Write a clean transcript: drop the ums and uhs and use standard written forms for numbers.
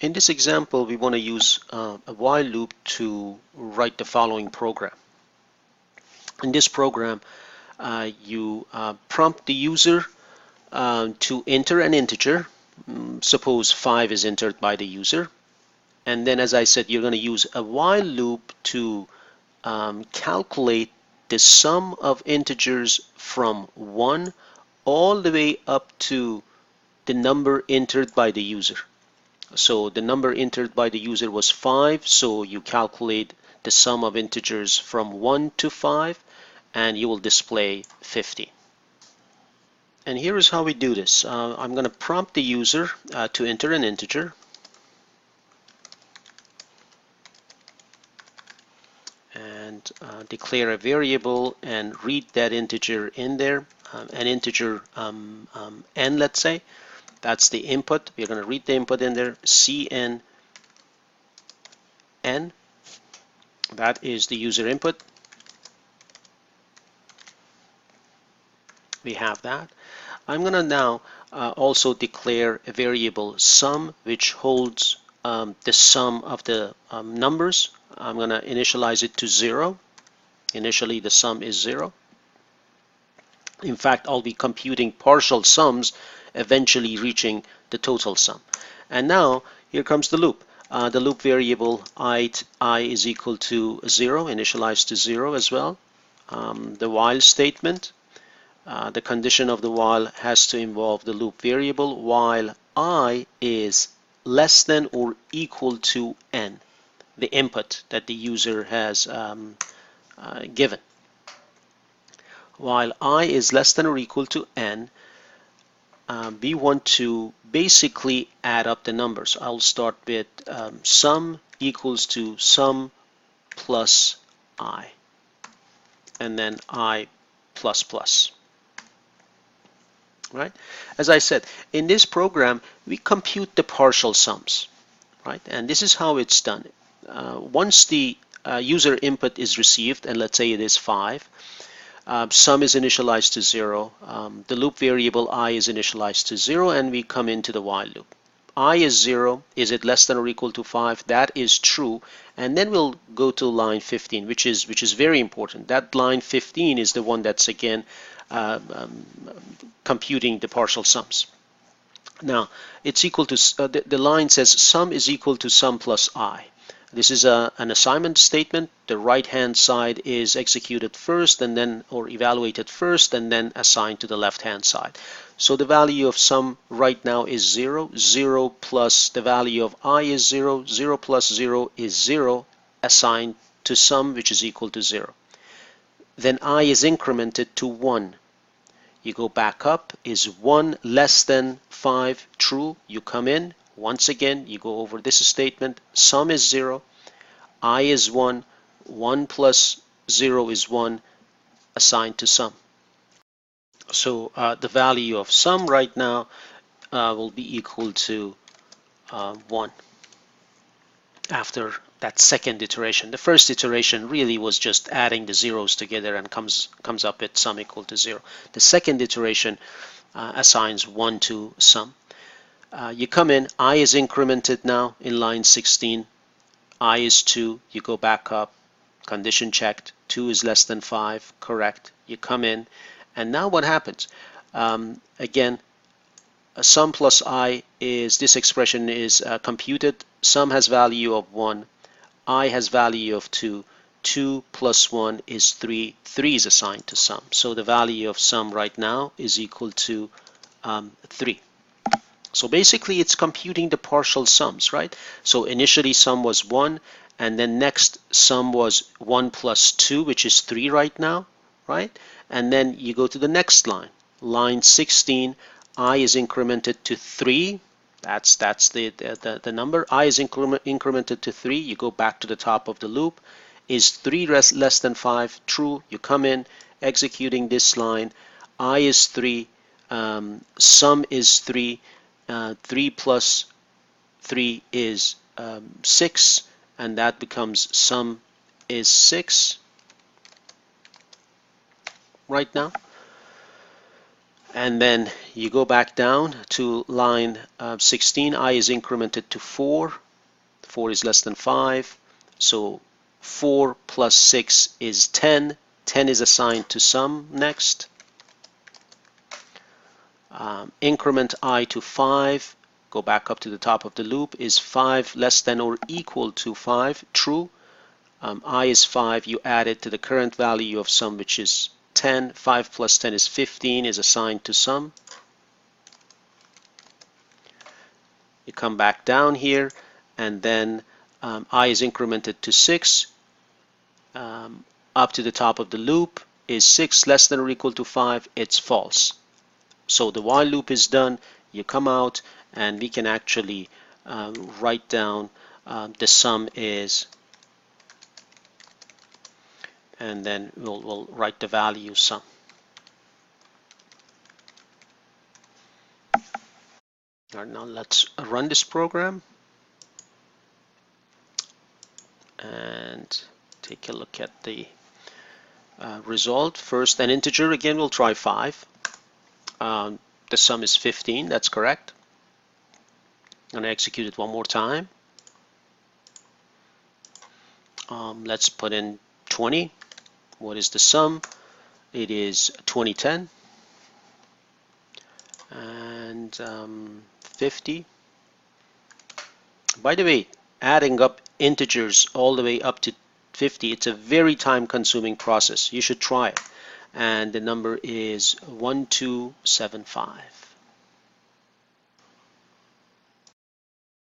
In this example, we want to use a while loop to write the following program. In this program, you prompt the user to enter an integer. Suppose 5 is entered by the user. And then, as I said, you're going to use a while loop to calculate the sum of integers from 1 all the way up to the number entered by the user. So the number entered by the user was 5, so you calculate the sum of integers from 1 to 5, and you will display 50. And here is how we do this. I'm going to prompt the user to enter an integer. And declare a variable and read that integer in there, an integer n, let's say. That's the input. We're going to read the input in there, cn n. That is the user input. We have that. I'm going to now also declare a variable sum, which holds the sum of the numbers. I'm going to initialize it to 0. Initially, the sum is 0. In fact, I'll be computing partial sums, eventually reaching the total sum. And now, here comes the loop. The loop variable I is equal to 0, initialized to 0 as well. The while statement, the condition of the while has to involve the loop variable while I is less than or equal to n, the input that the user has given. While I is less than or equal to n, we want to basically add up the numbers. I'll start with sum equals to sum plus I, and then I plus plus. Right? As I said, in this program, we compute the partial sums. Right? And this is how it's done. Once the user input is received, and let's say it is 5, sum is initialized to 0, the loop variable I is initialized to 0, and we come into the while loop. I is 0, is it less than or equal to 5? That is true, and then we'll go to line 15, which is very important. That line 15 is the one that's again computing the partial sums. Now, it's equal to, the line says sum is equal to sum plus I. This is an assignment statement. The right-hand side is executed first and then, or evaluated first and then assigned to the left-hand side. So the value of sum right now is 0. 0 plus the value of I is 0. 0 plus 0 is 0, assigned to sum, which is equal to 0. Then I is incremented to 1. You go back up. Is 1 less than 5 true? You come in. Once again, you go over this statement. Sum is 0. I is 1. 1 plus 0 is 1, assigned to sum. So the value of sum right now will be equal to 1 after that second iteration. The first iteration really was just adding the zeros together and comes up with sum equal to 0. The second iteration assigns 1 to sum. You come in, I is incremented now in line 16. I is 2, you go back up, condition checked, 2 is less than 5, correct. You come in, and now what happens? Again, sum plus I is, this expression is computed. Sum has value of 1, I has value of 2, 2 plus 1 is 3, 3 is assigned to sum. So the value of sum right now is equal to 3. So basically it's computing the partial sums, right? So initially sum was 1, and then next sum was 1 plus 2, which is 3 right now, right? And then you go to the next line. Line 16, I is incremented to 3. That's the number. I is incremented to 3. You go back to the top of the loop. Is 3 less than 5 true? You come in, executing this line. I is 3. Sum is 3. 3 plus 3 is 6, and that becomes sum is 6 right now. And then you go back down to line 16. I is incremented to 4. 4 is less than 5. So 4 plus 6 is 10. 10 is assigned to sum next. Increment I to 5. Go back up to the top of the loop. Is 5 less than or equal to 5? True. I is 5. You add it to the current value of sum, which is 10. 5 plus 10 is 15, is assigned to sum. You come back down here, and then I is incremented to 6. Up to the top of the loop. Is 6 less than or equal to 5? It's false. So the while loop is done. You come out, and we can actually write down the sum is, and then we'll write the value sum. All right, now let's run this program and take a look at the result. First, an integer. Again, we'll try 5. The sum is 15. That's correct. I'm going to execute it one more time. Let's put in 20. What is the sum? It is 2010 and 50. By the way, adding up integers all the way up to 50, it's a very time-consuming process. You should try it. And the number is 1275.